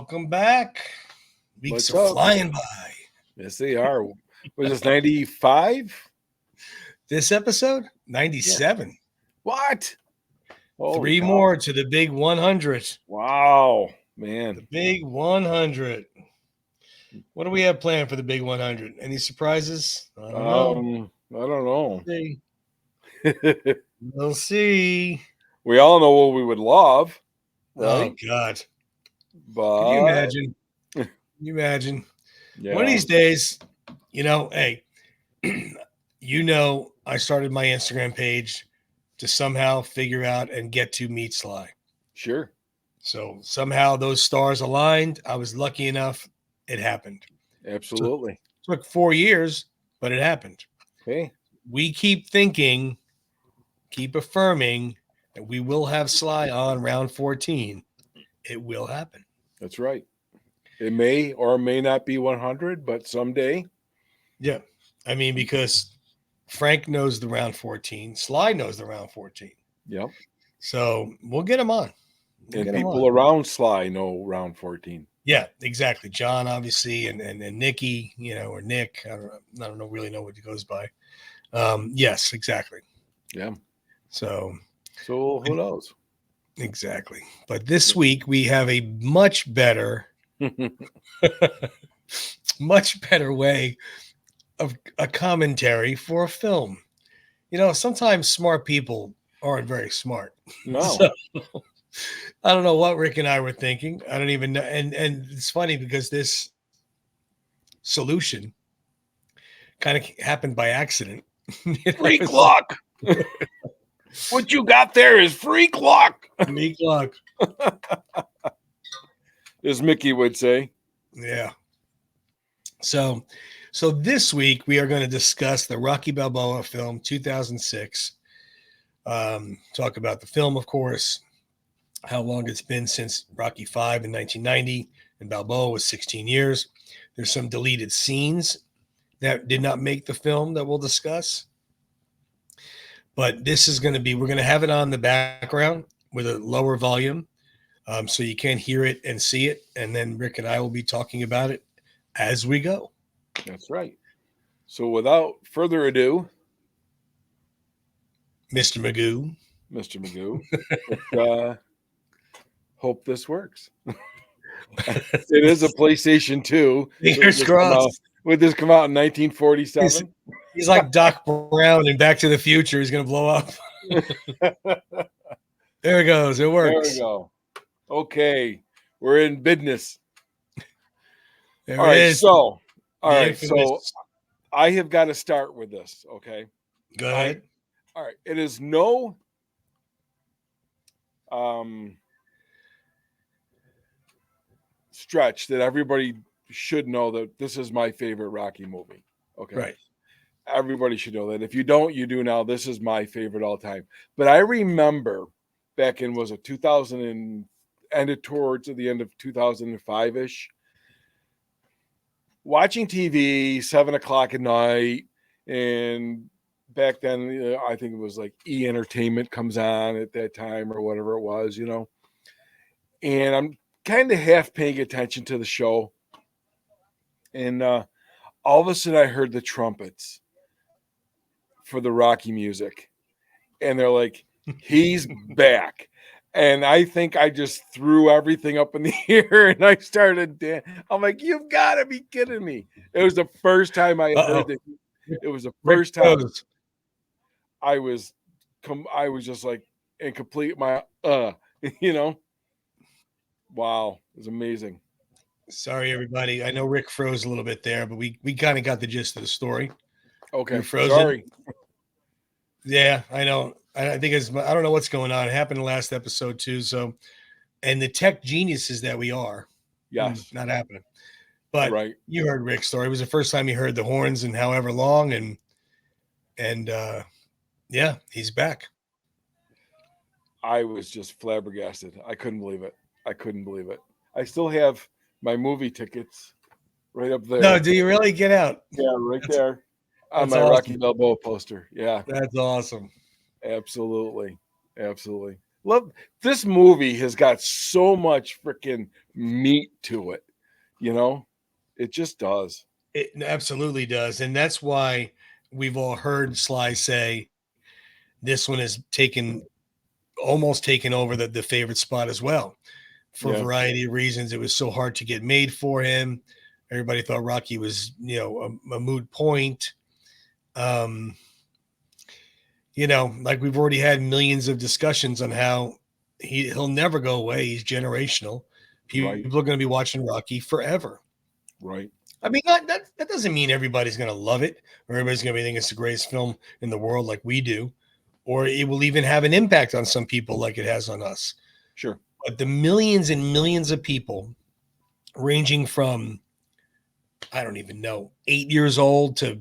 Welcome back. Weeks What's are up? flying by. Yes, they are. Was this 95? This episode, 97. What? Holy Three cow. more to the big 100. Wow, The man. big 100. What do we have planned for the big 100? Any surprises? I don't know. I don't know. See. We'll see. We all know what we would love, right? Oh, God. Could But you imagine? Can you imagine? yeah, One of these days, hey, I started my Instagram page to somehow figure out and get to meet Sly. sure. So somehow those stars aligned. I was lucky enough. It happened. Absolutely. Took 4 years, but it happened. Hey, We keep thinking, keep affirming that we will have Sly on round 14. It will happen. that's right. It may or may not be 100, but someday. Yeah. I mean, because Frank knows the round 14. Sly knows the round 14. Yep. So we'll get him on. And people around Sly know round 14. Yeah, exactly. John, obviously, and Nikki, or Nick. I don't know really know what he goes by. Yes, exactly. Yeah. So who knows? exactly. But this week we have a much better way of a commentary for a film. Sometimes smart people aren't very smart. No. So, I don't know what Rick and I were thinking. I don't even know. And it's funny because this solution kind of happened by accident. Freak luck. What you got there is freak luck. Freak luck. As Mickey would say. Yeah. So this week we are going to discuss the Rocky Balboa film 2006. Talk about the film, of course, how long it's been since Rocky V in 1990, and Balboa was 16 years. There's some deleted scenes that did not make the film that we'll discuss. But this is going to be, we're going to have it on the background with a lower volume, so you can't hear it and see it. And then Rick and I will be talking about it as we go. That's right. So without further ado, Mr. Magoo, hope this works. It is a PlayStation 2. Fingers crossed. Would this come out in 1947? He's like Doc Brown in Back to the Future. He's going to blow up. There it goes. It works. There we go. Okay. We're in business. There all right. is. So I have got to start with this. Okay. Go ahead. All right. It is no stretch that everybody should know that this is my favorite Rocky movie. Okay. Right. Everybody should know that. If you don't, you do now. This is my favorite all time. But I remember back in, was it 2000 and ended towards the end of 2005-ish, watching TV 7:00 at night. And back then, I think it was like E! Entertainment comes on at that time or whatever it was, And I'm kind of half paying attention to the show. And all of a sudden I heard the trumpets for the Rocky music. And they're like, he's back. And I think I just threw everything up in the air and I started dancing. I'm like, you've got to be kidding me. It was the first time I heard it. It was the first time I was just like in complete Wow. It was amazing. Sorry, everybody. I know Rick froze a little bit there, but we kind of got the gist of the story. Okay. You're frozen. Sorry. Yeah, I know. I think I don't know what's going on. It happened in the last episode too. So, and the tech geniuses that we are, yes, not happening. But right. You heard Rick's story. It was the first time you heard the horns in however long, and yeah, he's back. I was just flabbergasted. I couldn't believe it. I still have my movie tickets right up there. No, do you really? Get out? Yeah, right there on my awesome Rocky Balboa poster. Yeah, that's awesome. Absolutely. love this movie has got so much freaking meat to it, you know? It just does. It absolutely does. And that's why we've all heard Sly say this one has taken almost taken over the favorite spot as well. For a Yeah, variety of reasons. It was so hard to get made for him. Everybody thought Rocky was, a moot point. Um, like we've already had millions of discussions on how he'll never go away. He's generational. right, People are going to be watching Rocky forever. right. I mean, that doesn't mean everybody's going to love it or everybody's going to think it's the greatest film in the world like we do, or it will even have an impact on some people like it has on us. Sure. But the millions and millions of people, ranging from I don't even know 8 years old to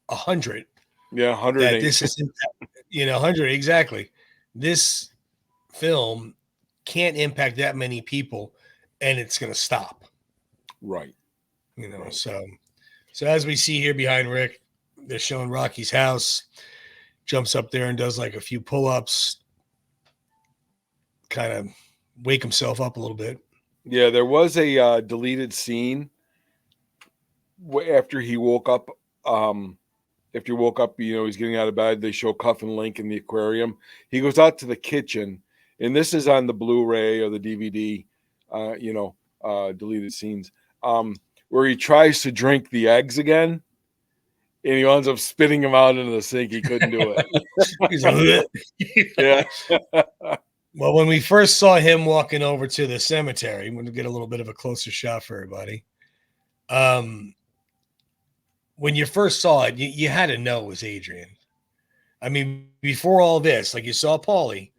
100, Yeah, that 108. this is 100 exactly. This film can't impact that many people, and it's going to stop. Right. Right. So as we see here behind Rick, they're showing Rocky's house. Jumps up there and does like a few pull-ups, kind of wake himself up a little bit. Yeah, there was a deleted scene after he woke up. After he woke up, he's getting out of bed. They show Cuff and Link in the aquarium. He goes out to the kitchen, and this is on the Blu-ray or the DVD. Deleted scenes where he tries to drink the eggs again, and he ends up spitting them out into the sink. He couldn't do it. He's like, Yeah. well, when we first saw him walking over to the cemetery, we'll get a little bit of a closer shot for everybody. When you first saw it, you had to know it was Adrian. I mean, before all this, like you saw Paulie,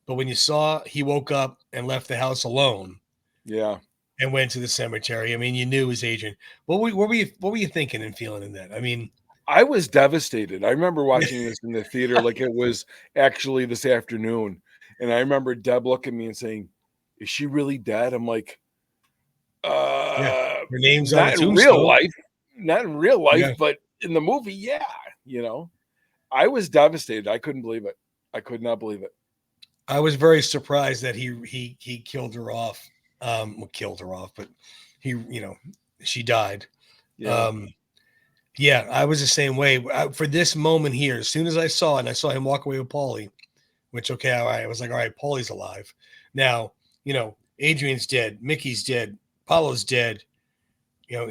but when you saw he woke up and left the house alone, Yeah. and went to the cemetery, I mean, you knew it was Adrian. What were you thinking and feeling in that? I mean, I was devastated. I remember watching this in the theater like it was actually this afternoon. And I remember Deb looking at me and saying, "Is she really dead?" I'm like, yeah, her name's on the not in real tombstone. life. Not in real life, Yeah, but in the movie, yeah. I was devastated. I couldn't believe it. I could not believe it. I was very surprised that he killed her off. Killed her off, but she died. Yeah. Yeah, I was the same way. For this moment here, as soon as I saw it, and I saw him walk away with Paulie, which, okay, all right, I was like, all right, Paulie's alive. Now, Adrian's dead, Mickey's dead, Apollo's dead.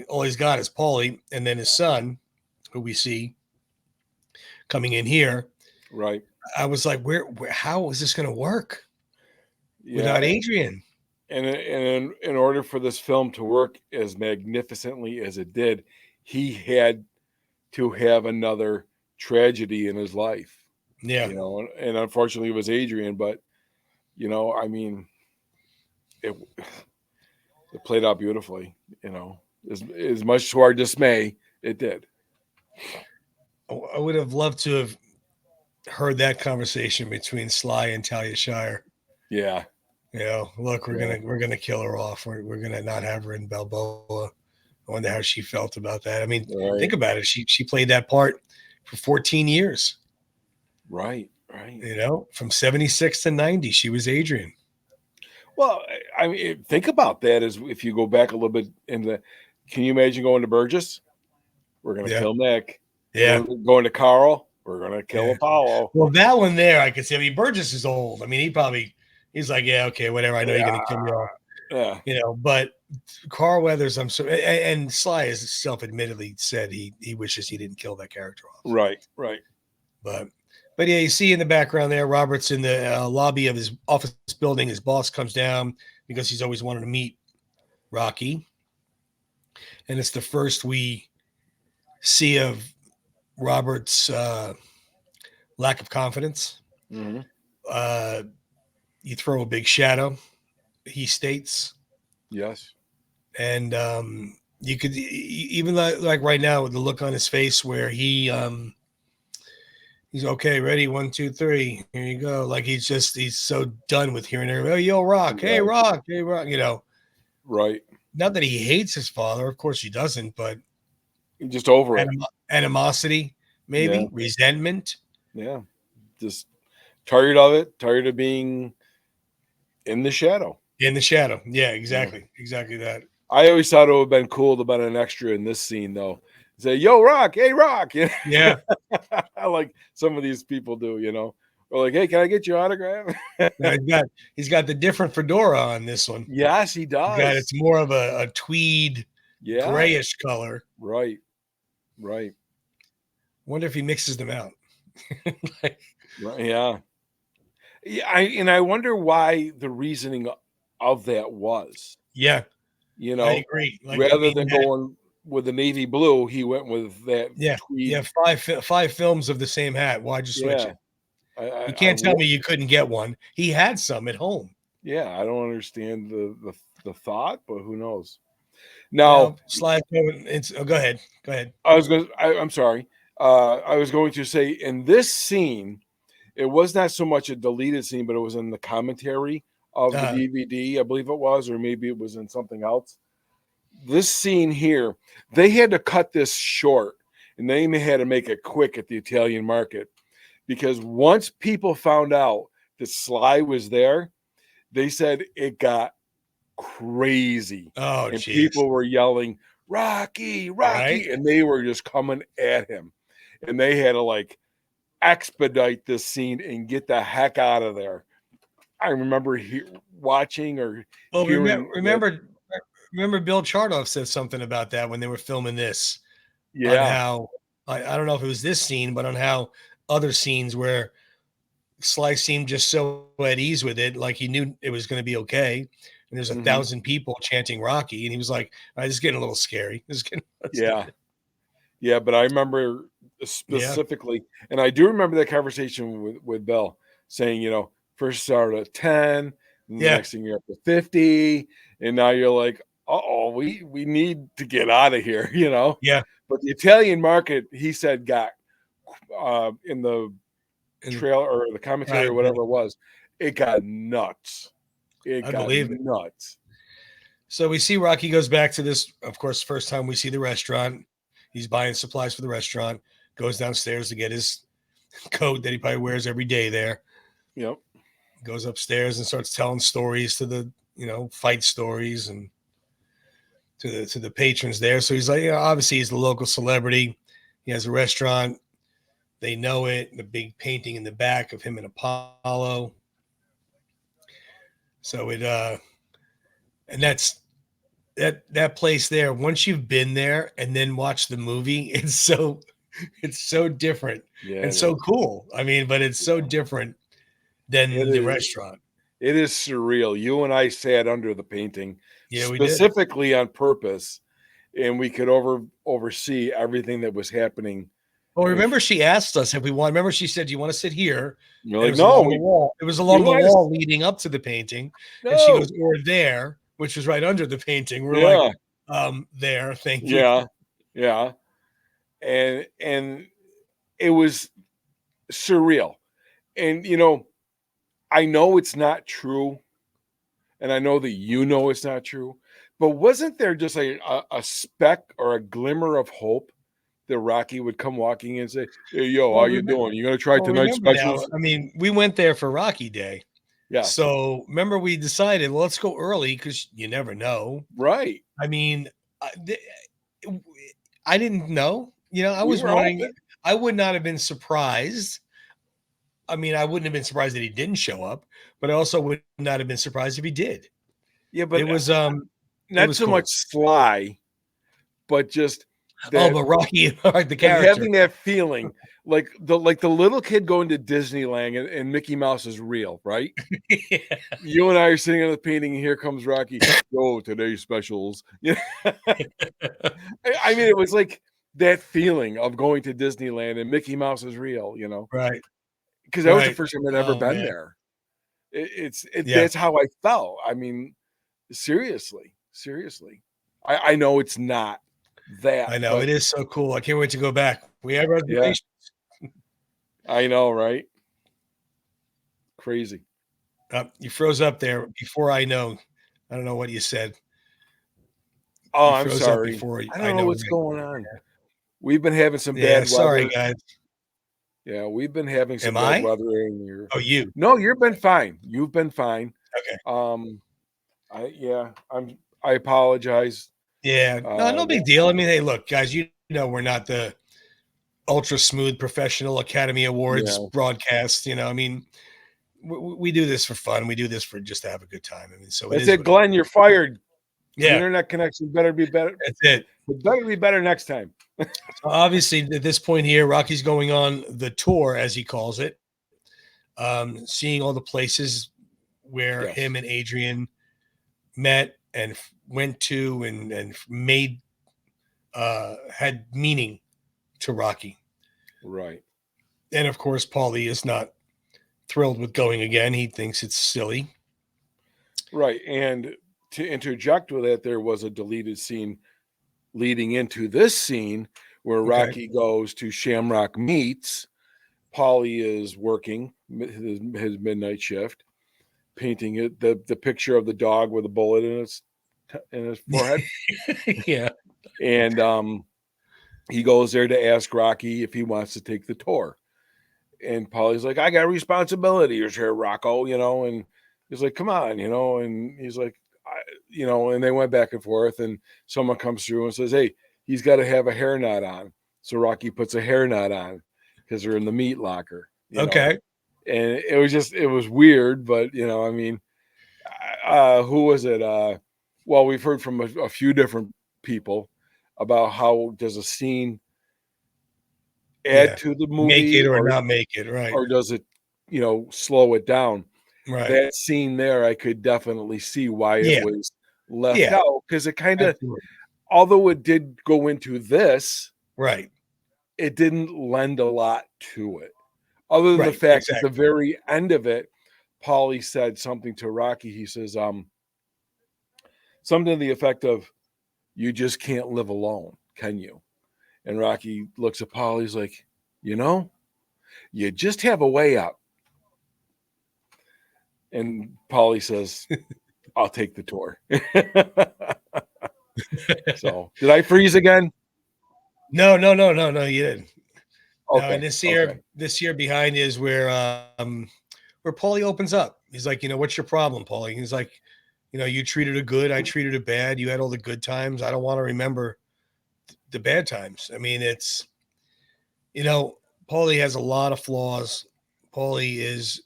All he's got is Paulie, and then his son, who we see coming in here. Right. I was like, how is this going to work Yeah. without Adrian? And in order for this film to work as magnificently as it did, he had to have another tragedy in his life. Yeah. And unfortunately it was Adrian, but I mean, it played out beautifully, as much to our dismay, it did. I would have loved to have heard that conversation between Sly and Talia Shire. Yeah. Look, we're gonna kill her off. We're gonna not have her in Balboa. I wonder how she felt about that. I mean, Right. think about it. She played that part for 14 years. Right. From 76 to 90, she was Adrian. Well, I mean, think about that as if you go back a little bit can you imagine going to Burgess? We're going to kill Nick. Yeah. Going to Carl. We're going to kill Apollo. Well, that one there, I could see. I mean, Burgess is old. I mean, he's like, yeah, okay, whatever. I know you're going to kill me off. Yeah. But Carl Weathers, I'm sorry, and Sly has self-admittedly said he wishes he didn't kill that character off. Right. But yeah, you see in the background there, Robert's in the lobby of his office building. His boss comes down because he's always wanted to meet Rocky. And it's the first we see of Robert's lack of confidence. Mm-hmm. You throw a big shadow, he states. Yes. And you could even like right now with the look on his face where he's okay, ready, 1, 2, 3, here you go. Like he's so done with hearing everybody, yo, Rock, Right. hey, Rock, Right. Not that he hates his father, of course he doesn't, but just over it. Animosity, maybe resentment. Yeah, just tired of it, tired of being in the shadow. In the shadow. Yeah, Yeah. exactly that. I always thought it would have been cool to have been an extra in this scene, though. Say, "Yo, Rock, hey, Rock," Yeah, like some of these people do, or like, "Hey, can I get your autograph?" now he's got the different fedora on this one. Yes, he He's got does. it's more of a tweed Yeah, grayish color. right, right, Wonder if he mixes them out. Like, right. Yeah, yeah. I wonder why the reasoning of that was, yeah, you I know, agree. Like, I rather mean, than going with the navy blue, he went with that yeah, tweed. five films of the same hat. Why'd you switch Yeah, it? I, I, You I can't tell wo- me you couldn't get one. He had some at home. yeah, I don't understand the thought, but who knows? Now, Well, Sly, it's go ahead. Go ahead. I'm sorry. I was going to say in this scene, it was not so much a deleted scene, but it was in the commentary of the Uh, DVD, I believe it was, or maybe it was in something else. This scene here, they had to cut this short and they had to make it quick at the Italian market because once people found out that Sly was there, they said it got crazy oh, and jeez. people were yelling, Rocky, Right? Rocky, and they were just coming at him. And they had to like expedite this scene and get the heck out of there. I remember watching or Well, hearing that. remember Bill Chardoff said something about that when they were filming this on Yeah. how I don't know if it was this scene, but on how other scenes where Sly seemed just so at ease with it, like he knew it was going to be okay. And there's a Hmm. thousand people chanting Rocky, and he was like, "All right, this is getting a little scary. This is getting, Yeah. Yeah. But I remember yeah, specifically, and I do remember that conversation with Bill saying, first start at 10, and the yeah, next thing you're up to 50. And now you're like, oh, we need to get out of here, yeah." But the Italian market, he said, got in the And trail or the commentary or whatever it was, it got nuts. It I got believe it. nuts. So we see Rocky goes back to this, of course, first time we see the restaurant. He's buying supplies for the restaurant, goes downstairs to get his coat that he probably wears every day there, Yep. goes upstairs and starts telling stories to the, fight stories and to the patrons there. So he's like, obviously he's the local celebrity. He has a restaurant. They know it. The big painting in the back of him and Apollo. So and that place there. Once you've been there and then watch the movie, it's so different Yeah, and it so is. cool. I mean, but it's so different It than the is. restaurant. It is surreal. You and I sat under the painting Yeah, we did. specifically on purpose, and we could oversee everything that was happening. Well, And remember she asked us if we want. Remember she said, "Do you want to sit here?" you're And it like, was no, along the wall. It was we along the want to, wall leading up to the painting. And she goes, no, "Or there," which was right under the painting. We're like, yeah, there, thank you. yeah, yeah, and it was surreal. And I know it's not true, and I know that it's not true, but wasn't there just a speck or a glimmer of hope that Rocky would come walking in and say, "Hey, yo, how Well, you doing? You gonna try well, tonight's remember now. specials?" I mean, we went there for Rocky Day, Yes, so remember we decided, well, let's go early because you never know. right. I mean, I, th- I didn't know. I We was were wondering. hoping. I would not have been surprised. I mean, I wouldn't have been surprised that he didn't show up, but I also would not have been surprised if he did. Yeah, It but was it not was so much cool. Sly, but just Oh, that, but Rocky, like the but character. having that feeling, like the little kid going to Disneyland and Mickey Mouse is real, right? Yeah. You and I are sitting on the painting, and here comes Rocky. Yo, today's specials. Yeah, I mean, it was like that feeling of going to Disneyland and Mickey Mouse is real, Right. because that was the Right. first time I'd ever Oh been man. there. Yeah. That's how I felt. I mean, seriously, seriously. I know it's not that, I know but it is so cool. I can't wait to go back. We have yeah, reservations. I know, right? Crazy. You froze up there before I know. I don't know what you said. Oh, You I'm froze up sorry. before I don't I know know. what's going on. We've been having some Yeah. bad Sorry, weather. guys. Yeah, we've been having some Am bad I? weather in here. Oh, you. No, you've been fine. You've been fine. Okay. I apologize. Yeah. No, no Well, big deal. I mean, hey, look, guys, you know we're not the ultra smooth professional Academy Awards yeah. broadcast. I mean, we do this for fun. We do this for just to have a good time. I mean, so it That's is it, what it is. Glenn. You're fired. The Yeah, internet connection better be better. that's it. It better be better next time. So obviously, at this point here, Rocky's going on the tour, as he calls it, seeing all the places where Yes. him and Adrian met and went to and made had meaning to Rocky. Right. And of course, Paulie is not thrilled with going again. He thinks it's silly. Right. And to interject with it, there was a deleted scene leading into this scene where Okay. Rocky goes to Shamrock Meats. Paulie is working his midnight shift, painting it the picture of the dog with a bullet in his forehead, Yeah. and he goes there to ask Rocky if he wants to take the tour. And Paulie's like, I got responsibilities here, Rocco, and he's like, come on, and he's like, and they went back and forth, and someone comes through and says, hey, he's got to have a hairnet on. So Rocky puts a hairnet on because they're in the meat locker, Okay. and it was weird, but I mean, who was it? Well, we've heard from a few different people about how does a scene add Yeah. to the Make movie it or not make it. Right. or does it, slow it down? Right. That scene there, I could definitely see why it Yeah. was left Yeah. out because it kind of, Absolutely. although it did go into this, Right. it didn't lend a lot to it. Other than the Right. fact at the Exactly. very end of it, Paulie said something to Rocky. He says, something to the effect of, you just can't live alone, can you? And Rocky looks at Paulie, he's like, you just have a way out. And Paulie says, I'll take the tour. So did I freeze again? No. You didn't. No, and Okay. Okay. this year behind is where Paulie opens up. He's like, what's your problem, Paulie? He's like, you treated her good, I treated her bad. You had all the good times. I don't want to remember the bad times. I mean, it's Paulie has a lot of flaws. Paulie is,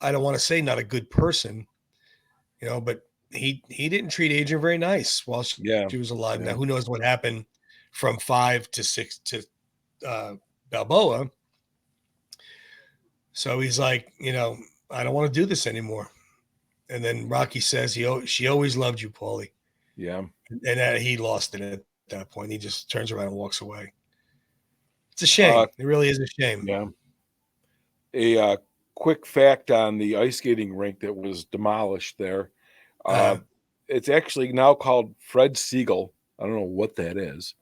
I don't want to say not a good person, but he didn't treat Adrian very nice while Yeah. she was alive. Yeah. Now, who knows what happened from 5 to 6 to Balboa. So he's like, I don't want to do this anymore. And then Rocky says she always loved you, Paulie. Yeah. And he lost it at that point. He just turns around and walks away. It's a shame. It really is a shame. Yeah. A quick fact on the ice skating rink that was demolished there. It's actually now called Fred Siegel. I don't know what that is.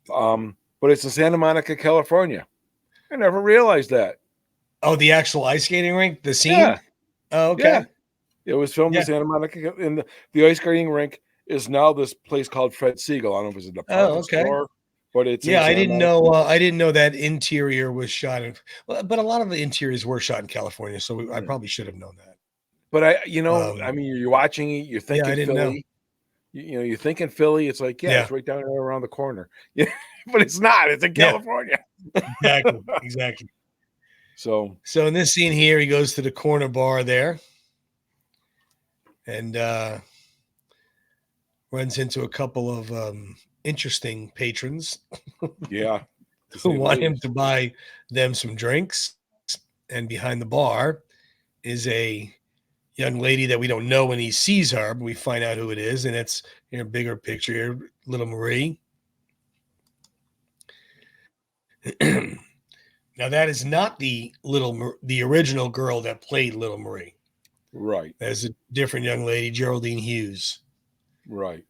But it's in Santa Monica, California. I never realized that. Oh, the actual ice skating rink, the scene? Yeah. Oh, okay. Yeah. It was filmed Yeah. in Santa Monica, and the ice skating rink is now this place called Fred Siegel. I don't know if it's a department store, but it's in Yeah, I Santa didn't Monica. know. I didn't know that interior was shot in. But a lot of the interiors were shot in California, so I probably should have known that. But I mean, you're watching it, you're Yeah, I thinking didn't know. Philly. You're thinking Philly. It's like, Yeah. it's right down there around the corner. Yeah, but it's not. It's in Yeah. California. Exactly. So in this scene here, he goes to the corner bar there and runs into a couple of interesting patrons. yeah, who want him to buy them some drinks. And behind the bar is a young lady that we don't know when he sees her, but we find out who it is. And it's a bigger picture here, little Marie. Now, that is not the original girl that played Little Marie. Right. There's a different young lady, Geraldine Hughes. Right.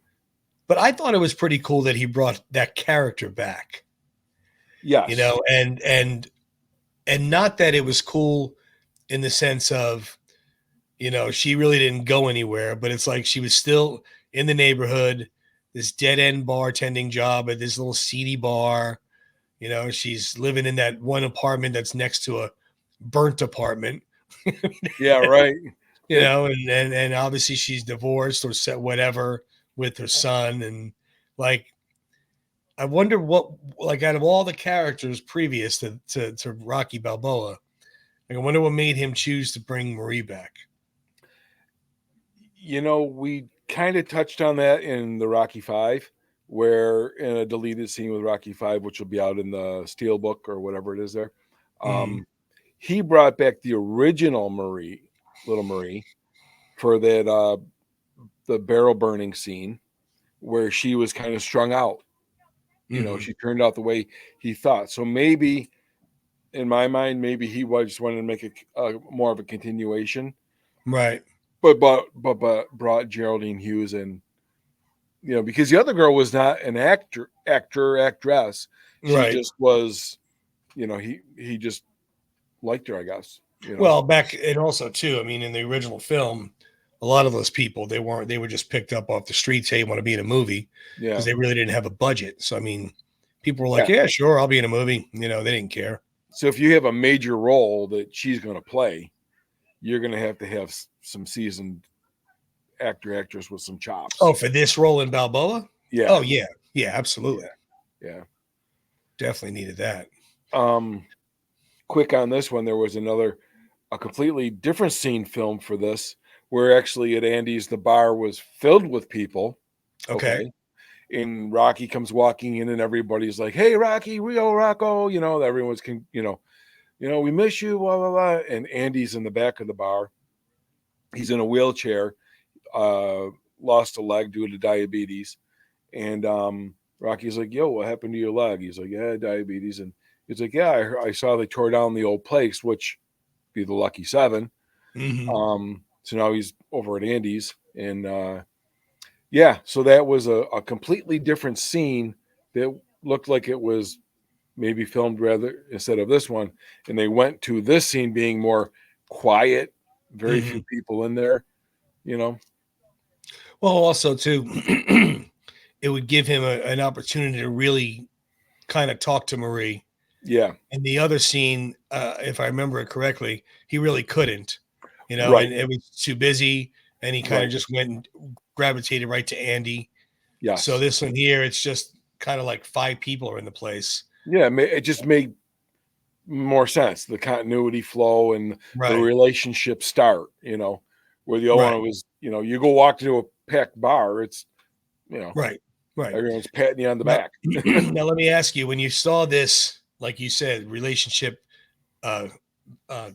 But I thought it was pretty cool that he brought that character back. Yes. And not that it was cool in the sense of, she really didn't go anywhere, but it's like she was still in the neighborhood, this dead end bartending job at this little seedy bar, She's living in that one apartment that's next to a burnt apartment. Yeah, right. And obviously she's divorced or set whatever with her son. And like, I wonder what, like, out of all the characters previous to Rocky Balboa, like, I wonder what made him choose to bring Marie back. We kind of touched on that in the Rocky Five, where in a deleted scene with Rocky Five, which will be out in the Steel Book or whatever it is there, Mhm. he brought back the original Marie, little Marie, for that the barrel burning scene where she was kind of strung out. Mhm. She turned out the way he thought. So maybe, in my mind, maybe he was just wanted to make a more of a continuation, Right. but brought Geraldine Hughes in, because the other girl was not an actress. She Right. just was, he just liked her, I guess. Well, back and also too, I mean, in the original film, a lot of those people they were just picked up off the streets. Hey, want to be in a movie because Yeah, they really didn't have a budget. So I mean, people were like, yeah. yeah, sure, I'll be in a movie. They didn't care. So if you have a major role that she's going to play, you're going to have some seasoned actress with some Oh, chops. for this role in Balboa? Yeah, Oh yeah, yeah, absolutely, yeah, yeah. definitely needed that. Um, quick on this one, there was a completely different scene filmed for this, where actually at Andy's the bar was filled with people. Okay. Okay, and Rocky comes walking in, and everybody's like, "Hey, Rocky, Rio, Rocco," everyone's we miss you, blah blah blah. And Andy's in the back of the bar. He's in a wheelchair, uh, lost a leg due to diabetes, and Rocky's like, "Yo, what happened to your leg?" He's like, "Yeah, diabetes." And he's like, "Yeah, I saw they tore down the old place, which be the Lucky Seven." Hmm. So now he's over at Andy's, and yeah, so that was a completely different scene that looked like it was maybe filmed rather instead of this one, and they went to this scene being more quiet, very few Hmm. people in there, you know. Well, also too, it would give him an opportunity to really kind of talk to Marie. Yeah, And the other scene, if I remember it correctly, he really couldn't, right, and it was too busy, and he kind of right, just went and gravitated right to Andy. So yes, this one here, it's just kind of like five people are in the place. yeah. It just made more sense, the continuity flow and the Right, relationship start, where the other right, one was, you go walk into a packed bar, it's, you know, right, right. everyone's patting you on the Now, back. now let me ask you: when you saw this, like you said, relationship uh, uh,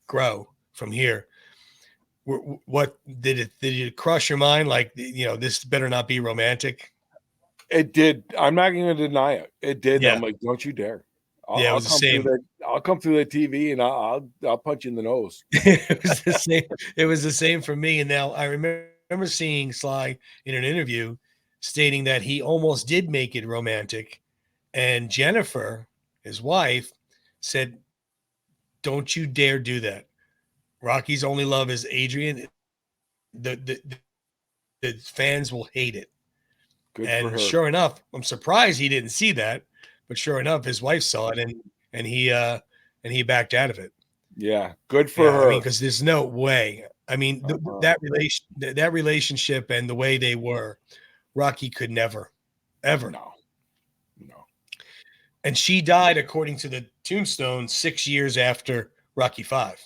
grow from here, what did it cross your mind? Like, this better not be romantic. It did. I'm not going to deny it. It did. Yeah, I'm like, don't you dare. I'll, yeah, it I'll was the come through same. that. I'll come through that TV and I'll punch you in the nose. It was the same. It was the same for me. And now I remember seeing Sly in an interview stating that he almost did make it romantic, and Jennifer, his wife, said, "Don't you dare do that. Rocky's only love is Adrian. The fans will hate it." Good for And her. sure enough, I'm surprised he didn't see that, but sure enough, his wife saw it, and he backed out of it. Yeah, good for Yeah, I mean, her. because there's no way. I mean, Uh-uh. that relationship and the way they were, Rocky could never, ever. No, no. And she died, according to the tombstone, 6 years after Rocky Five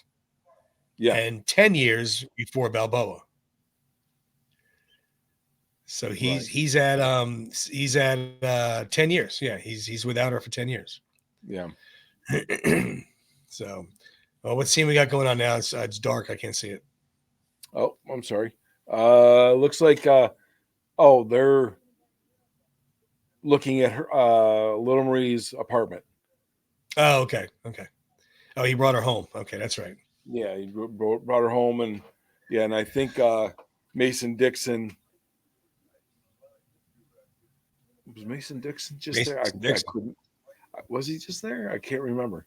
Yeah, and 10 years before Balboa. So right. he's at 10 years. Yeah, he's without her for 10 years. Yeah. So, well, what scene we got going on now? It's dark. I can't see it. Oh, I'm sorry. Looks like they're looking at her little Marie's apartment. Oh, okay, okay. Oh, he brought her home. Okay, that's right. Yeah, he brought her home, and yeah, and I think Mason Dixon was Mason Dixon just there. Mason I Dixon. couldn't. Was he just there? I can't remember.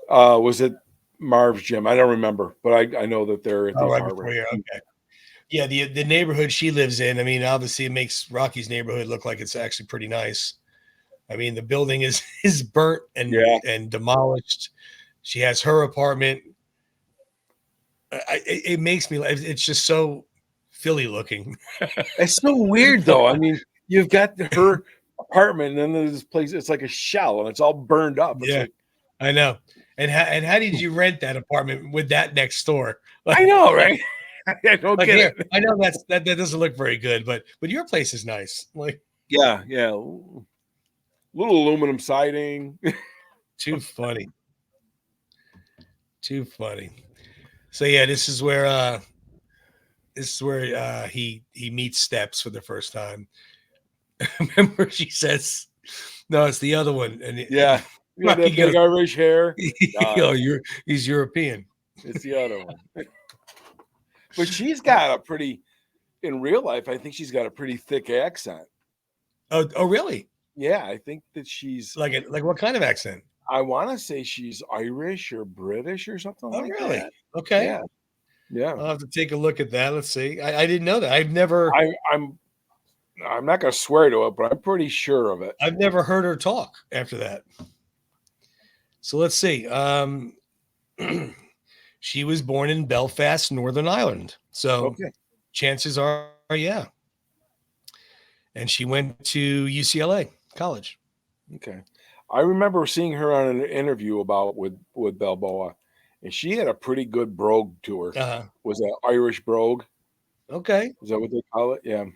Was it Marv's gym? I don't remember, but I know that they're at the Oh, right apartment. before here. Okay. Yeah, the neighborhood she lives in. I mean, obviously, it makes Rocky's neighborhood look like it's actually pretty nice. I mean, the building is burnt Yeah. and demolished. She has her apartment. It makes me. It's just so Philly looking. It's so weird though. I mean, you've got her apartment and then there's this place, it's like a shell and it's all burned up. It's Yeah, like, I know. And how did you rent that apartment with that next door? I know, right? I don't Like get here, it. I know that doesn't look very good, but your place is nice. Like Yeah, yeah. Little aluminum siding. too funny, too funny. So yeah, this is where he meets Steps for the first time. Remember, she says, "No, it's the other one," and Yeah. Yeah, Rocky that big goes, Irish hair. "Oh, he's European." It's the other one. But she's got a pretty, in real life, I think she's got a pretty thick accent. Oh, really? Yeah, I think that she's, Like what kind of accent? I want to say she's Irish or British or something Oh, like really? that. Okay, Yeah, yeah. I'll have to take a look at that. Let's see. I didn't know that. I'm not gonna swear to it, but I'm pretty sure of it. I've never heard her talk after that. So let's see. She was born in Belfast, Northern Ireland. So Okay. chances are, yeah. And she went to UCLA college. Okay. I remember seeing her on an interview about with Balboa, and she had a pretty good brogue to her. Uh-huh. Was that Irish brogue? Okay. Is that what they call it? Yeah.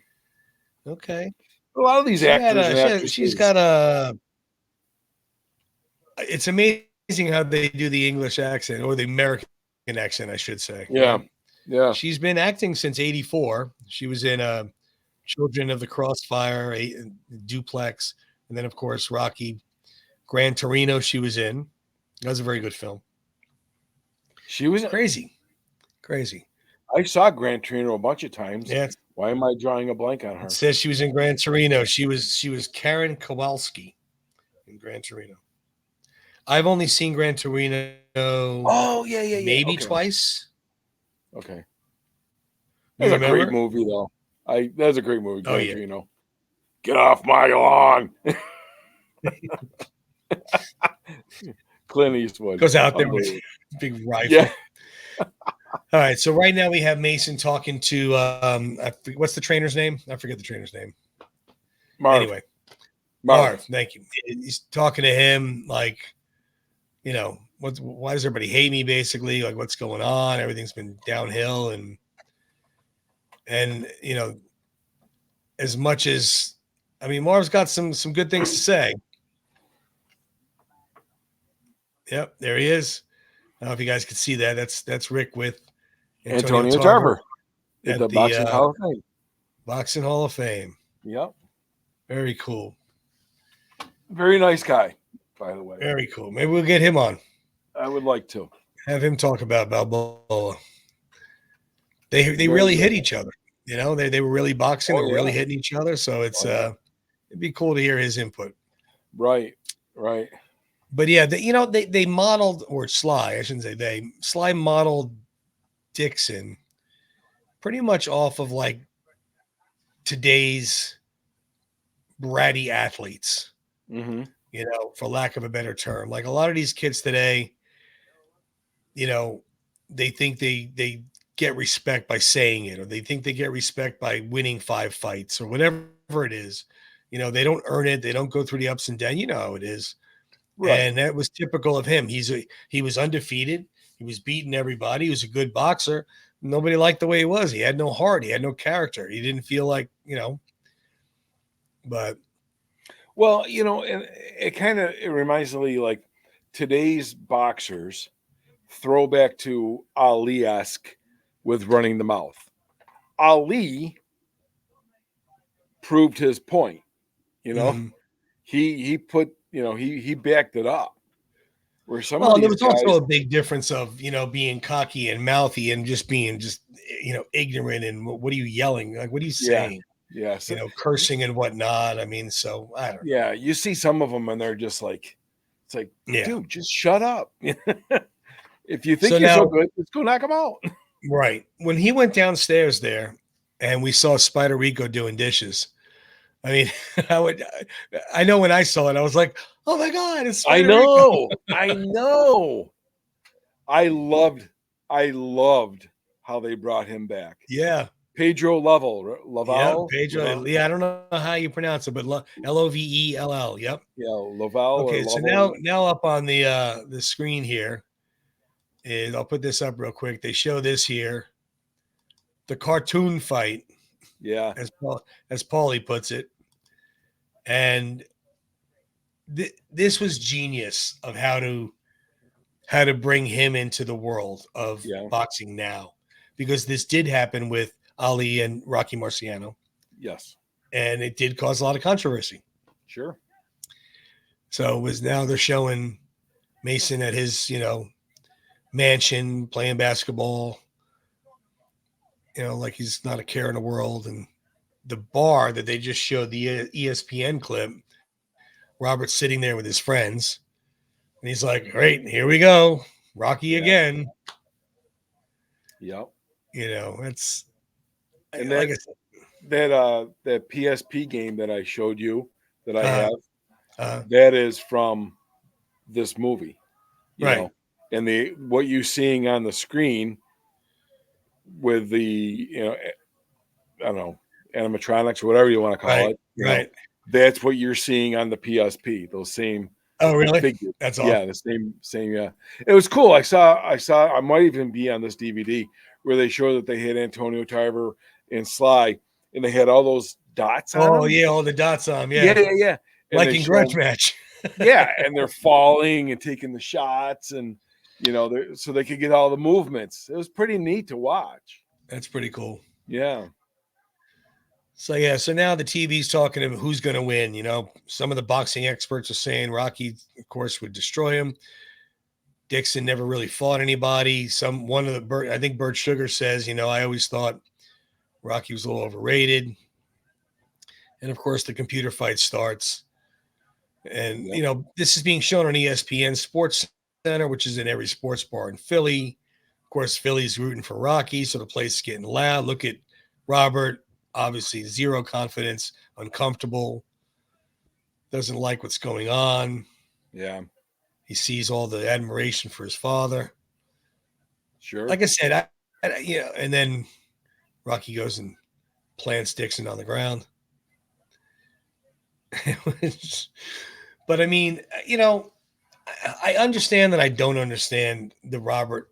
Okay. A lot of these actors and She's actresses. got a. It's amazing how they do the English accent or the American accent, I should say. Yeah. Yeah. She's been acting since '84. She was in Children of the Crossfire, Duplex, and then of course Rocky, Gran Torino. She was in. That was a very good film. She was Crazy. I saw Gran Torino a bunch of times. Yeah, Why am I drawing a blank on her? it says she was in Gran Torino. She was Karen Kowalski in Gran Torino. I've only seen Gran Torino. Oh, yeah. Maybe Okay. twice. Okay. You That's a great remember? movie though. That's a great movie, Oh, Gran yeah. Torino. Get off my lawn. Clint Eastwood Goes out there with a big rifle. Yeah. All right. So right now we have Mason talking to what's the trainer's name? I forget the trainer's name. Marv. Anyway, Marv. Thank you. He's talking to him like, why does everybody hate me? Basically, like what's going on? Everything's been downhill, and as much as Marv's got some good things to say. Yep, there he is. I don't know if you guys can see that. That's Rick with Antonio Tarver at the Boxing Hall of Fame. Boxing Hall of Fame. Yep. Very cool. Very nice guy, by the way. Very cool. Maybe we'll get him on. I would like to have him talk about Balboa. They really hit each other. They were really boxing. They were really hitting each other. So it's it'd be cool to hear his input. Right. But yeah, they modeled, or Sly, I shouldn't say Sly modeled Dixon pretty much off of like today's bratty athletes, for lack of a better term. Like a lot of these kids today, they think they get respect by saying it, or they think they get respect by winning 5 fights or whatever it is. They don't earn it. They don't go through the ups and downs. You know how it is. Right. And that was typical of him. He was undefeated. He was beating everybody. He was a good boxer. Nobody liked the way he was. He had no heart. He had no character. He didn't feel like, but. Well, it reminds me like today's boxers, throwback to Ali-esque with running the mouth. Ali proved his point, he put, he backed it up. Where some of these there was guys, also a big difference of, being cocky and mouthy and just being ignorant. And what are you yelling? Like, what are you saying? Yeah. Cursing and whatnot. So I don't know. Yeah. You see some of them and they're just like, it's like, dude, just shut up. If you think you're so good, let's go knock him out. Right. When he went downstairs there and we saw Spider Rico doing dishes, I mean, I would. I know when I saw it, I was like, "Oh my god, it's I Spider Rico!" know. I know. I loved I loved how they brought him back. Yeah, Pedro yep. Laval, Pedro. Yeah, I don't know how you pronounce it, but Lovell. Yep. yeah, Laval or Okay, so Lovell. now up on the screen here is, I'll put this up real quick. They show this here, the cartoon fight, Yeah, as Paulie puts it, and this was genius of how to bring him into the world of yeah, boxing now, because this did happen with Ali and Rocky Marciano, yes, and it did cause a lot of controversy. sure. So it was, now they're showing Mason at his mansion playing basketball, like he's not a care in the world. And the bar that they just showed the ESPN clip, Robert's sitting there with his friends, and he's like, "Great, here we go, Rocky Yeah, again." yep. It's And like I said, that PSP game that I showed you that I uh, have, uh, that is from this movie, you right, know. And the what you seeing on the screen with the I don't know, animatronics or whatever you want to call right, it, right. that's what you're seeing on the PSP. Those same Oh, really? figures. That's awesome. Yeah, the same. Yeah, it was cool. I saw. I might even be on this DVD where they show that they had Antonio Tarver and Sly, and they had all those dots on Oh, them. yeah, all the dots on 'em, Yeah, yeah, yeah, yeah. And like they in show, Grudge Match. yeah, and they're falling and taking the shots, and so they could get all the movements. It was pretty neat to watch. That's pretty cool. Yeah, So yeah, so now the TV's talking about who's going to win. Some of the boxing experts are saying Rocky, of course, would destroy him. Dixon never really fought anybody. One of the I think Bert Sugar says, I always thought Rocky was a little overrated. And of course, the computer fight starts, and yep, this is being shown on ESPN Sports Center, which is in every sports bar in Philly. Of course, Philly's rooting for Rocky, so the place is getting loud. Look at Robert, obviously zero confidence, uncomfortable, doesn't like what's going on. yeah, He sees all the admiration for his father. sure. Like I said, and then Rocky goes and plants Dixon on the ground. But I mean, I understand that I don't understand the Robert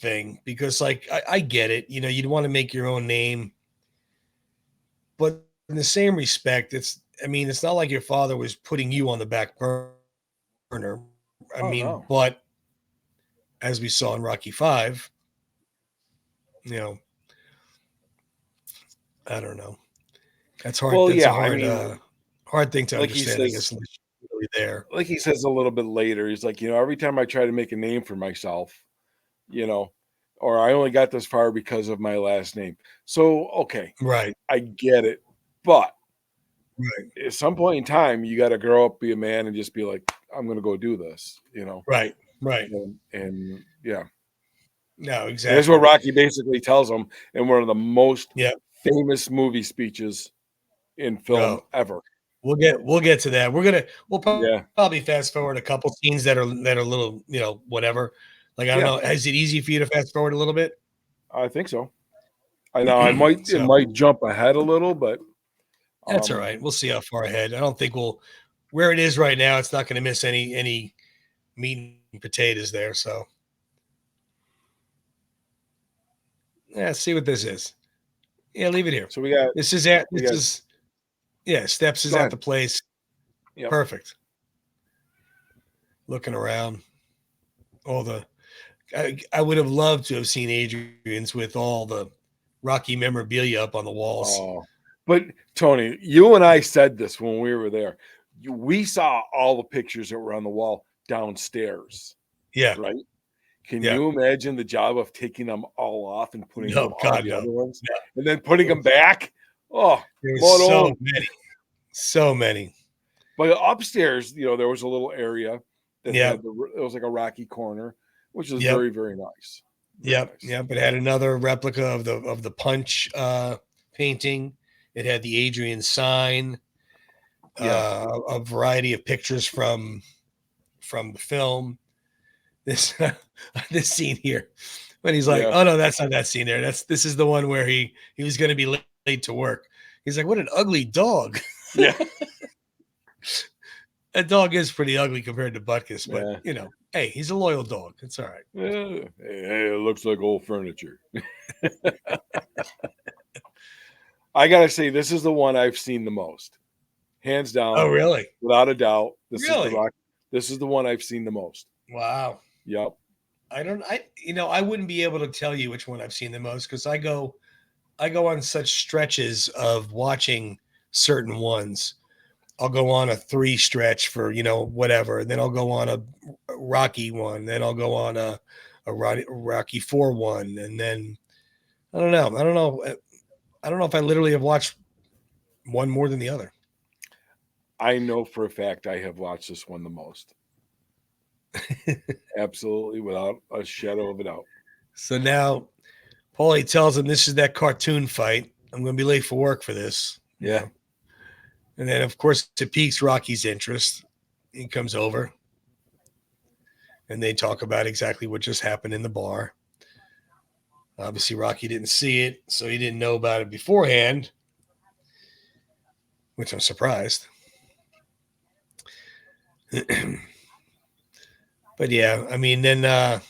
thing, because, like, I get it. You'd want to make your own name, but in the same respect, it's not like your father was putting you on the back burner. I Oh mean, no. but as we saw in Rocky Five, you know, I don't know. That's hard. Well, That's a yeah. I mean, hard thing to like he understand, I guess, says, unless you're really there. a little bit later, he's like, every time I try to make a name for myself, you know, or I only got this far because of my last name. So, okay, Right. I get it. But Right. at some point in time, you got to grow up, be a man, and just be like, I'm going to go do this. Right. Right. And yeah, No, that's what exactly. Rocky basically tells him in one of the most Yeah. famous movie speeches in film No, ever. we'll get to that. We'll Yeah. probably fast forward a couple scenes that are a little, whatever. Like, I don't Yeah. know. Is it easy for you to fast forward a little bit? I think so. I know it So might jump ahead a little, but that's all um right. We'll see how far ahead. I don't think where it is right now, it's not going to miss any meat and potatoes there. So yeah, see what this is. Yeah, leave it here. so we got This is at we this got is Yeah, Steps is go at ahead. the place. Yep. Perfect. Looking around, all the I would have loved to have seen Adrian's with all the Rocky memorabilia up on the walls. Oh, but Tony, you and I said this when we were there. We saw all the pictures that were on the wall downstairs, Yeah, right? Can yeah. you imagine the job of taking them all off and putting No, up all God, the no. other ones No. and then putting them back? Oh, There was Lord so on. many, so many. But upstairs, there was a little area that Yep, had it was like a rocky corner, which was yep, very, very nice. Very yep, nice. yep. It had another replica of the punch painting. It had the Adrian sign. Yeah. a variety of pictures from the film. This this scene here, when he's like, Yeah. "Oh no, that's not that scene there. This is the one where he was going to be late to work." He's like, "What an ugly dog." Yeah. That dog is pretty ugly compared to Butkus, but Yeah. hey, he's a loyal dog. It's all right. Yeah. Hey, it looks like old furniture. I gotta say, this is the one I've seen the most, hands Oh, down, really? without a doubt. This is the Really? rock. This is the one I've seen the most. Wow. Yep. I wouldn't be able to tell you which one I've seen the most because I go on such stretches of watching certain ones. I'll go on a 3 stretch for, whatever. Then I'll go on a Rocky one. Then I'll go on a Rocky 4 one. And then I don't know. I don't know. I don't know if I literally have watched one more than the other. I know for a fact I have watched this one the most. Absolutely, without a shadow of a doubt. So now Paulie tells him this is that cartoon fight. I'm going to be late for work for this. Yeah. And then, of course, it piques Rocky's interest. He comes over and they talk about exactly what just happened in the bar. Obviously, Rocky didn't see it, so he didn't know about it beforehand, which I'm surprised. But yeah, I mean, then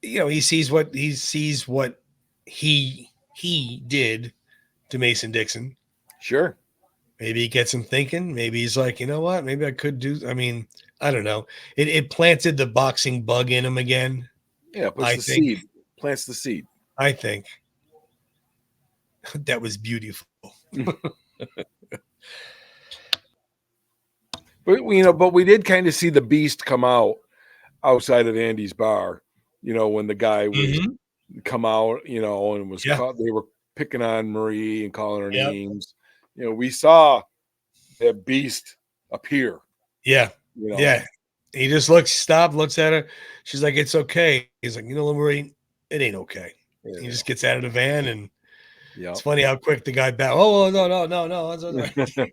he sees what he did to Mason Dixon. Sure. Maybe he gets him thinking. Maybe he's like, you know what? Maybe I could do. I mean, I don't know. It planted the boxing bug in him again. Yeah, I the think. seed. Plants the seed. I think that was beautiful. But we did kind of see the beast come out outside of Andy's bar. When the guy was come out, and was caught. They were picking on Marie and calling her names. We saw that beast appear. Yeah. Yeah. He just looks at her. She's like, "It's okay." He's like, Marie, it ain't okay. He just gets out of the van, and it's funny how quick the guy bowed. Oh, no.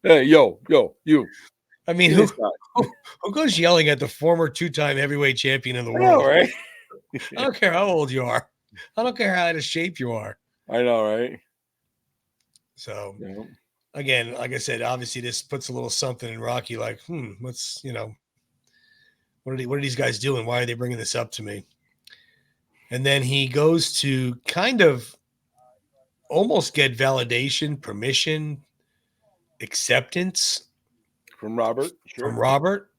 Hey, yo, you. I mean, who goes yelling at the former 2-time heavyweight champion of the world? I know, right? I don't care how old you are. I don't care how out of shape you are. I know, right? So, again, like I said, obviously this puts a little something in Rocky. Like, what's what are these guys doing? Why are they bringing this up to me? And then he goes to kind of almost get validation, permission, acceptance from Robert. Sure. From Robert.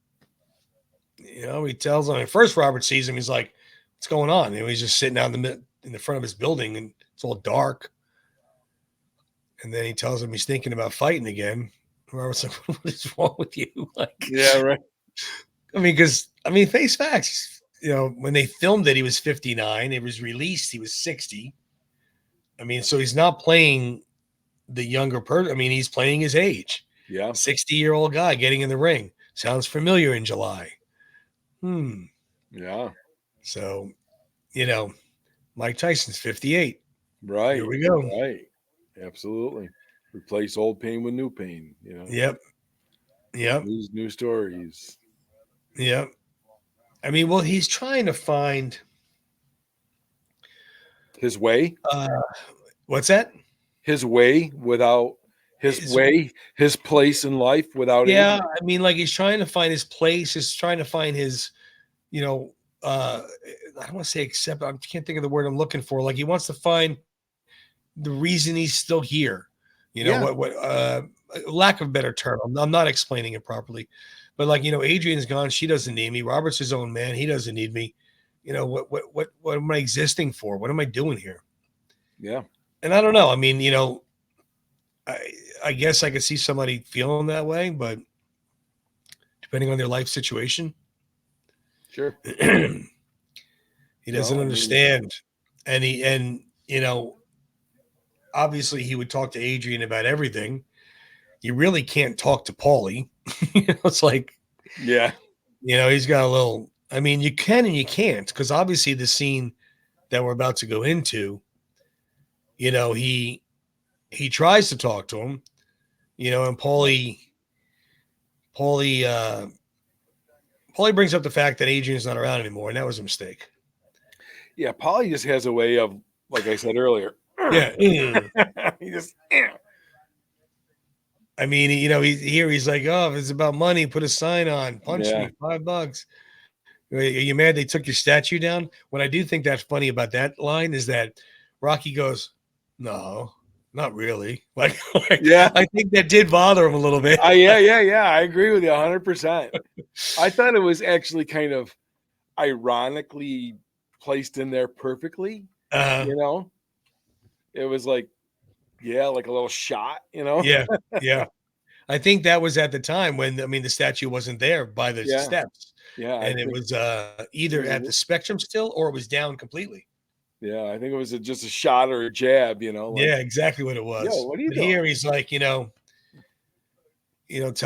He tells him. At first, Robert sees him. He's like, "What's going on?" He's just sitting out in the front of his building, and it's all dark. And then he tells him he's thinking about fighting again. Robert's like, "What is wrong with you?" Like, yeah, right. Face facts. When they filmed it, he was 59. It was released, he was 60. So he's not playing the younger person. He's playing his age. Yeah. 60-year-old guy getting in the ring. Sounds familiar in July. Yeah. So, Mike Tyson's 58. Right. Here we go. Right. Absolutely. Replace old pain with new pain. Yep. New stories. Yep. Well, he's trying to find his way. What's that? His way without his place in life without. Yeah, like he's trying to find his place. He's trying to find his, I don't want to say accept. I can't think of the word I'm looking for. Like he wants to find the reason he's still here. What lack of a better term. I'm not explaining it properly. But Adrian's gone. She doesn't need me. Robert's his own man. He doesn't need me. What am I existing for? What am I doing here? Yeah. And I don't know. I guess I could see somebody feeling that way, but depending on their life situation, sure. He doesn't understand. And obviously he would talk to Adrian about everything. You really can't talk to Paulie. It's like, yeah, he's got a little, you can and you can't, because obviously the scene that we're about to go into, he tries to talk to him, And Paulie, Paulie brings up the fact that Adrian's not around anymore, and that was a mistake. Yeah, Polly just has a way of, like I said earlier. Yeah. He just. I mean, he's like, oh, if it's about money, put a sign on, punch me, $5. Are you mad they took your statue down? What I do think that's funny about that line is that Rocky goes, no, not really. Like Yeah. I think that did bother him a little bit. Yeah. I agree with you 100%. I thought it was actually kind of ironically placed in there perfectly. Uh, It was like, like a little shot, yeah. I think that was at the time when the statue wasn't there by the Yeah. steps. Yeah. And it was either at the Spectrum still or it was down completely. Yeah, I think it was just a shot or a jab, Yeah, exactly what it was. Yo, what are you But doing? here he's like, tell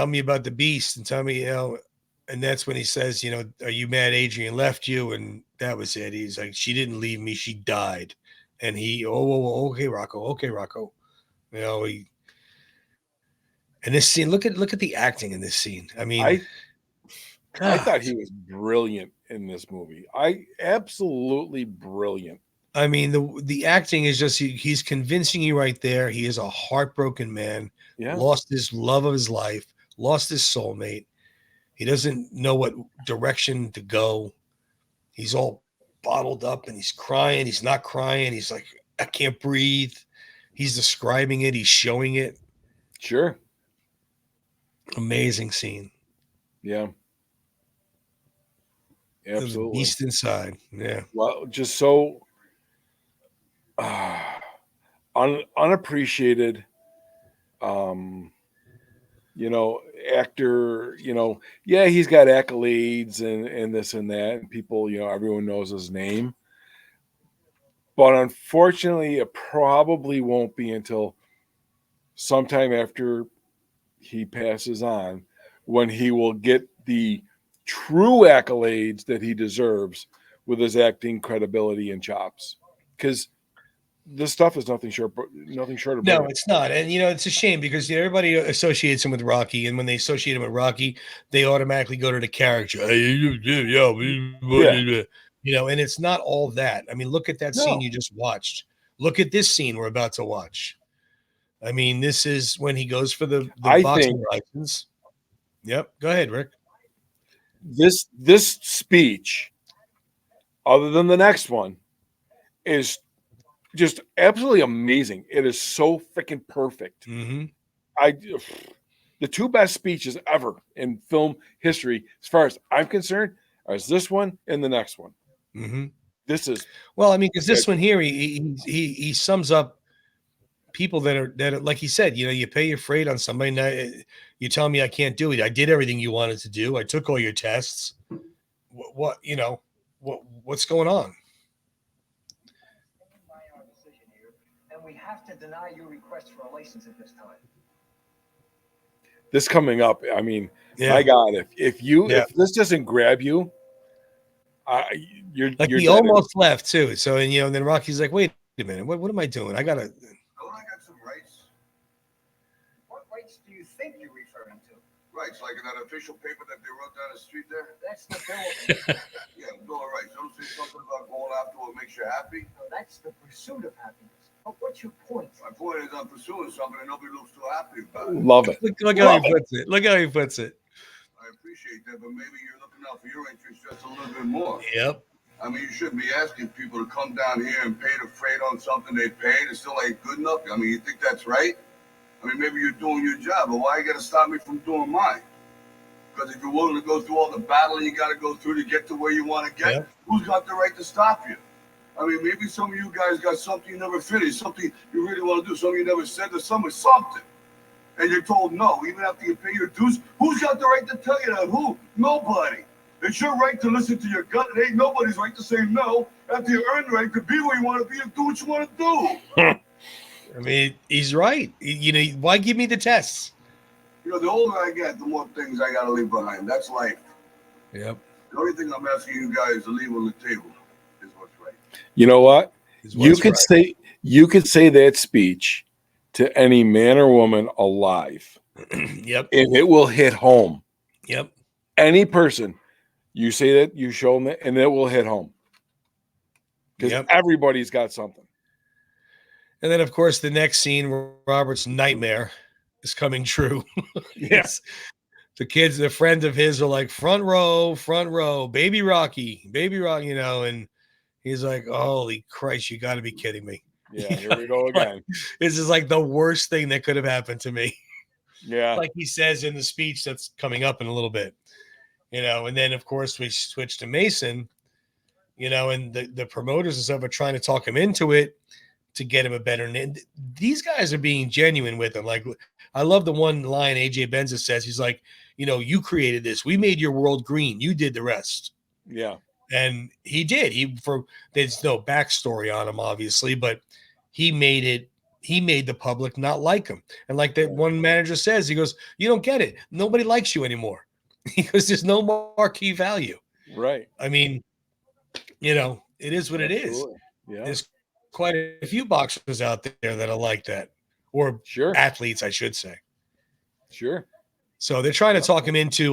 me about the beast and tell me, and that's when he says, are you mad Adrian left you? And that was it. He's like, she didn't leave me, she died. And okay, Rocco. And this scene, look at the acting in this scene. I mean, I thought he was brilliant in this movie. Absolutely brilliant. I mean, the acting is just he's convincing you right there. He is a heartbroken man, lost his love of his life, lost his soulmate. He doesn't know what direction to go. He's all bottled up and he's crying. He's not crying. He's like, I can't breathe. He's describing it. He's showing it. Sure. Amazing scene. Yeah. Absolutely. The beast inside. Yeah. Well, just so unappreciated, actor, he's got accolades and this and that, and people, everyone knows his name. But unfortunately, it probably won't be until sometime after he passes on when he will get the true accolades that he deserves with his acting credibility and chops. Because this stuff is nothing short of no, it's not. And it's a shame because everybody associates him with Rocky, and when they associate him with Rocky, they automatically go to the character. And it's not all that. I mean, look at that scene you just watched. Look at this scene we're about to watch. I mean, this is when he goes for the boxing license. Yep. Go ahead, Rick. This speech, other than the next one, is just absolutely amazing. It is so freaking perfect. Mm-hmm. The two best speeches ever in film history, as far as I'm concerned, are this one and the next one. Mm-hmm. This is because this one here, he sums up people that are like he said, you pay your freight on somebody. Now you tell me I can't do it. I did everything you wanted to do. I took all your tests. What's going on? And we have to deny your request for a license at this time. This coming up, I mean, my God, if this doesn't grab you, you're like he almost left too. So and then Rocky's like, wait a minute, what am I doing? I got some rights. What rights do you think you're referring to? Rights, like in that official paper that they wrote down the street there? That's the bill. Yeah, Bill of Rights. Don't say something about going after what makes you happy? No, that's the pursuit of happiness. But what's your point? My point is I'm pursuing something and nobody looks too happy about it. Love it. Look how he puts it. Look how he puts it. I appreciate that, but maybe you're looking out for your interests just a little bit more. Yep. I mean, you shouldn't be asking people to come down here and pay the freight on something they paid. It still ain't good enough. I mean, you think that's right? I mean, maybe you're doing your job, but why you got to stop me from doing mine? Because if you're willing to go through all the battling you got to go through to get to where you want to get, who's got the right to stop you? I mean, maybe some of you guys got something you never finished, something you really want to do, something you never said to someone, something. And you're told no, even after you pay your dues. Who's got the right to tell you that? Who? Nobody. It's your right to listen to your gut. It ain't nobody's right to say no after you earn the right to be where you want to be and do what you want to do. I mean, he's right. Why give me the tests? The older I get, the more things I got to leave behind. That's life. Yep. The only thing I'm asking you guys to leave on the table is what's right. You know what? You could say that speech to any man or woman alive, Yep. and it will hit home. Yep. Any person, you say that, you show them it, and it will hit home. Because Yep. everybody's got something. And then, of course, the next scene, Robert's nightmare is coming true. Yes. The kids, the friends of his are like, front row, baby Rocky, you know, and he's like, holy Christ, you got to be kidding me. Yeah, here we go again. This is like the worst thing that could have happened to me. Yeah. Like he says in the speech that's coming up in a little bit, you know, and then, of course, we switch to Mason, you know, and the promoters and stuff are trying to talk him into it to get him a better name. These guys are being genuine with him. Like, I love the one line AJ Benza says. He's like, you know, you created this. We made your world green. You did the rest. Yeah. And he did. There's no backstory on him, obviously, but he made it. He made the public not like him. And like that one manager says, he goes, you don't get it. Nobody likes you anymore. He goes, there's no marquee value. Right. I mean, you know, it is what it is. Absolutely. Yeah. There's quite a few boxers out there that are like that, or Sure. athletes, I should say. Sure. So they're trying to talk him into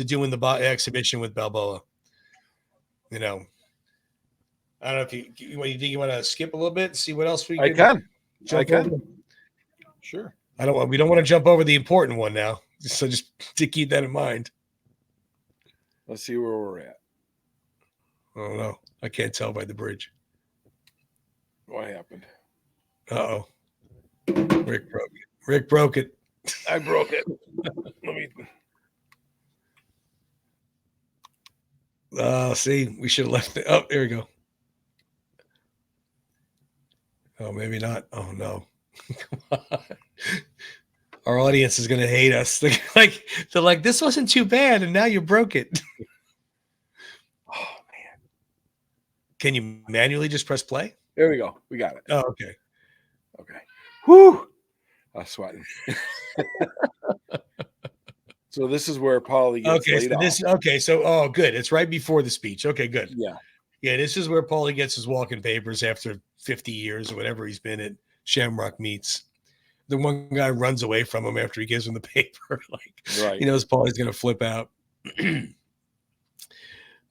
doing the exhibition with Balboa. You know, I don't know if you think you want to skip a little bit and see what else we I can. jump I can. over? Sure. We don't want to jump over the important one now. So just to keep that in mind. Let's see where we're at. I don't know. I can't tell by the bridge. What happened? Uh-oh. Rick broke it. Rick broke it. I broke it. Let me. See, we should have left it. Oh, there we go. Oh, maybe not. Oh no. Come on. Our audience is gonna hate us. They're like, this wasn't too bad, and now you broke it. Oh man. Can you manually just press play? There we go. We got it. Oh, okay. Okay. Whew. I'm sweating. So this is where Paulie gets laid off. Good. It's right before the speech. Okay, good. Yeah. Yeah, this is where Paulie gets his walking papers after 50 years or whatever he's been at Shamrock Meats. The one guy runs away from him after he gives him the paper. Right. He knows Paulie's going to flip out.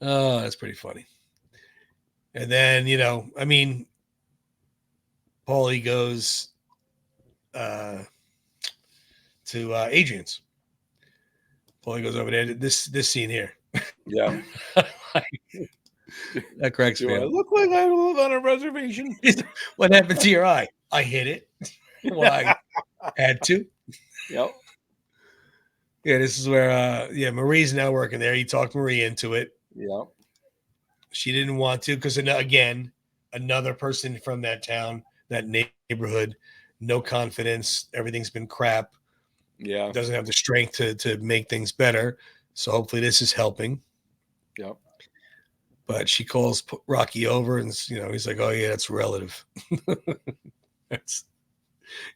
Oh, that's pretty funny. And then, you know, I mean, Paulie goes to Adrian's. Paulie goes over there. This scene here. Yeah. That cracks Do me I up. look like I live on a reservation? What happened to your eye? I hit it. Why? Had to. Yep. Yeah, this is where Marie's now working there. He talked Marie into it. Yep. She didn't want to because, again, another person from that town, that neighborhood, no confidence. Everything's been crap. Yeah. Doesn't have the strength to make things better. So hopefully this is helping. Yep. But she calls Rocky over and, you know, he's like, oh, yeah, that's relative. That's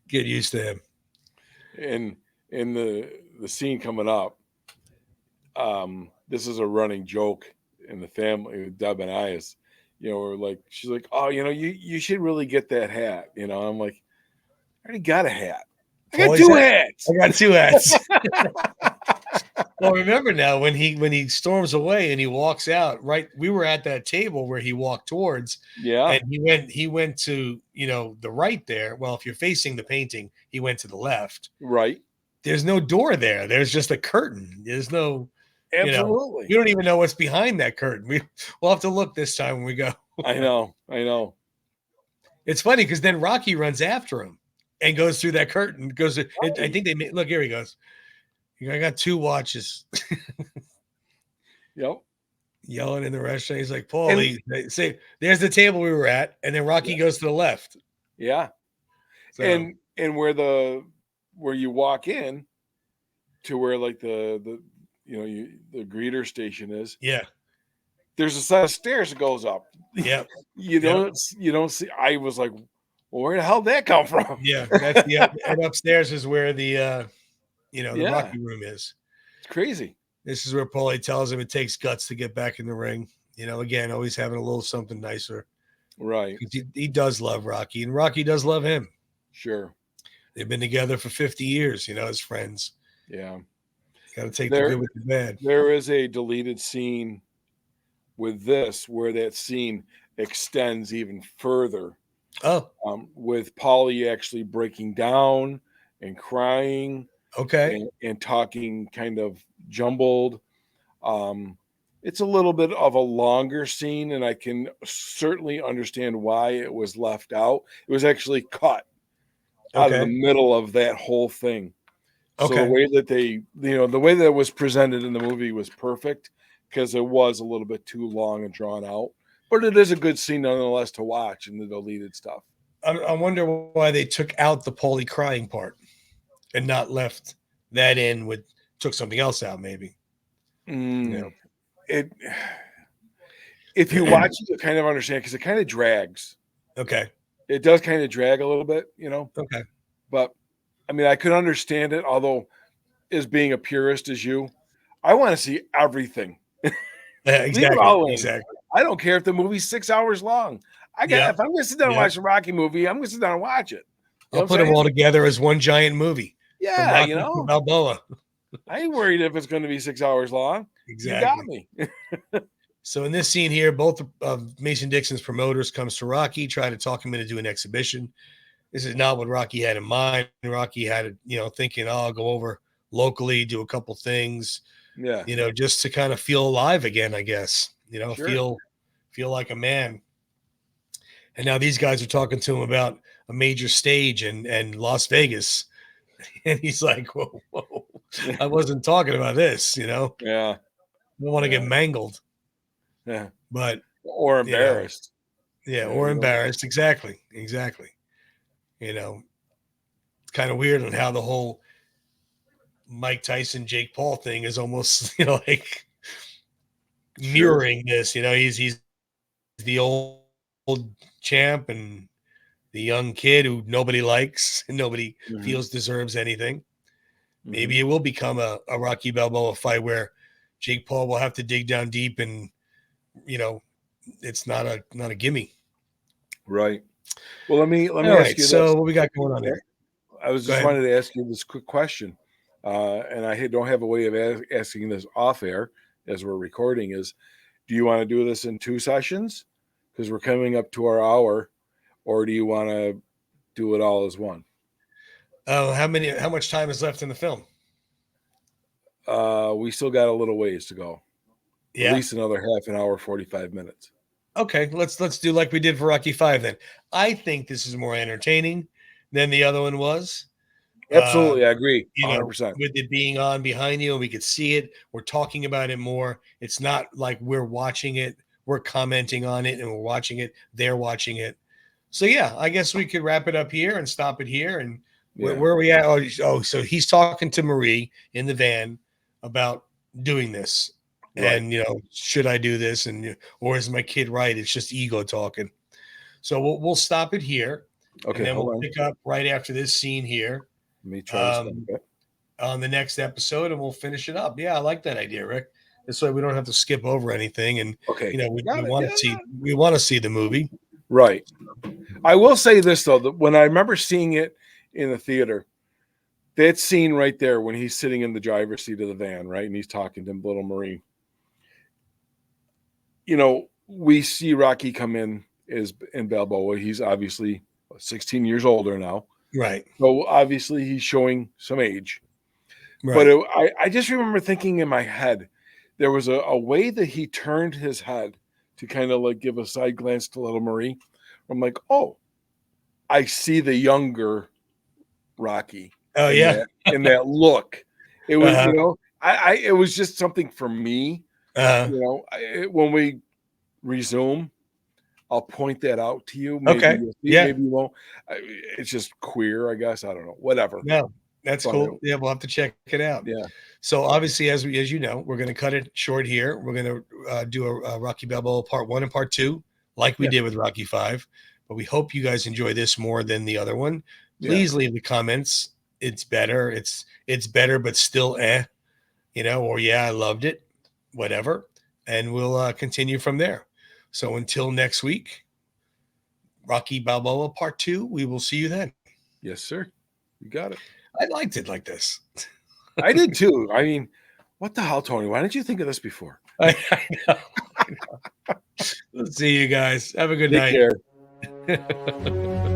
get used to him. And in the scene coming up, this is a running joke in the family with Deb and I is, you know, we're like, she's like, oh, you know, you should really get that hat. You know, I'm like, I already got a hat. I got two hats. I got two hats. Well, remember now when he storms away and he walks out, right? We were at that table where he walked towards. Yeah. And he went to, you know, the right there. Well, if you're facing the painting, he went to the left. Right. There's no door there. There's just a curtain. There's no Absolutely. We don't even know what's behind that curtain. We'll have to look this time when we go. I know. It's funny because then Rocky runs after him and goes through that curtain. I think they made, look, here he goes. I got two watches. Yep. Yelling in the restaurant. He's like, Paul, say, there's the table we were at. And then Rocky goes to the left. Yeah. So, and where you walk in to where like the greeter station is. Yeah. There's a set of stairs that goes up. Yeah. You don't see. I was like, well, where the hell did that come from? Yeah. That's and upstairs is where the Rocky room is. It's crazy. This is where Paulie tells him it takes guts to get back in the ring. You know, again, always having a little something nicer. Right. He does love Rocky, and Rocky does love him. Sure. They've been together for 50 years, as friends. Yeah. Got to take the good with the bad. There is a deleted scene with this where that scene extends even further. Oh, with Polly actually breaking down and crying okay. and talking kind of jumbled. It's a little bit of a longer scene, and I can certainly understand why it was left out. It was actually cut out of the Okay. middle of that whole thing. So the Okay. way that the way that it was presented in the movie was perfect because it was a little bit too long and drawn out. But it is a good scene nonetheless to watch in the deleted stuff. I wonder why they took out the Paulie crying part and not left that in took something else out, maybe. It if you watch it, you kind of understand because it kind of drags. Okay. It does kind of drag a little bit, Okay. But I mean, I could understand it, although as being a purist as you, I want to see everything. Yeah, Leave it exactly. all in. Exactly. I don't care if the movie's 6 hours long. If I'm gonna sit down and watch a Rocky movie, I'm gonna sit down and watch it. I'll put them all together as one giant movie. Yeah, Rocky to Balboa. I ain't worried if it's gonna be 6 hours long. Exactly. You got me. So in this scene here, both of Mason Dixon's promoters comes to Rocky, try to talk him into doing an exhibition. This is not what Rocky had in mind. Rocky had, thinking, I'll go over locally, do a couple things, Yeah. Just to kind of feel alive again, I guess, Sure. feel like a man. And now these guys are talking to him about a major stage and Las Vegas. And he's like, whoa, I wasn't talking about this, Yeah. I don't want to get mangled. Yeah. But or embarrassed. Or embarrassed. Exactly. It's kind of weird on how the whole Mike Tyson, Jake Paul thing is almost, like mirroring this. He's the old champ and the young kid who nobody likes and nobody feels deserves anything. Maybe it will become a Rocky Balboa fight where Jake Paul will have to dig down deep and, it's not a gimme. Right. Well, let me All ask right, you this. So what we got going on here? I was just wanted to ask you this quick question, and I don't have a way of asking this off air as we're recording. Is do you want to do this in 2 sessions because we're coming up to our hour, or do you want to do it all as one? Oh, how much time is left in the film? We still got a little ways to go. Yeah. At least another half an hour, 45 minutes. Okay, let's do like we did for Rocky 5 then. I think this is more entertaining than the other one was. Absolutely, I agree. 100%. With it being on behind you and we could see it, we're talking about it more. It's not like we're watching it, we're commenting on it and we're watching it, they're watching it. So yeah, I guess we could wrap it up here and stop it here. And where are we at? Oh, so he's talking to Marie in the van about doing this. Right. And, should I do this? And, or is my kid right? It's just ego talking. So we'll stop it here. Okay. And then we'll pick up right after this scene here. Let me try to stop it. On the next episode and we'll finish it up. Yeah, I like that idea, Rick. This way we don't have to skip over anything. And, we want to see the movie. Right. I will say this, though, that when I remember seeing it in the theater, that scene right there when he's sitting in the driver's seat of the van, right, and he's talking to little Marie, we see Rocky come in Balboa. He's obviously 16 years older now. Right. So obviously he's showing some age. Right. But I just remember thinking in my head, there was a way that he turned his head to kind of like give a side glance to little Marie. I'm like, oh, I see the younger Rocky. Oh, yeah. In that look. It was, it was just something for me. When we resume, I'll point that out to you. Maybe okay. Maybe you won't. It's just queer, I guess. I don't know. Whatever. No, that's cool. Yeah, we'll have to check it out. Yeah. So obviously, as you know, we're going to cut it short here. We're going to do a Rocky Balboa Part 1 and Part 2, like we did with Rocky 5. But we hope you guys enjoy this more than the other one. Please leave the comments. It's better. It's better, but still, or I loved it, whatever. And we'll continue from there. So until next week, Rocky Balboa Part 2, we will see you then. Yes, sir. You got it. I liked it like this. I did too. I mean, what the hell, Tony? Why didn't you think of this before? I know. I know. Let's see you guys. Have a good Take night. care.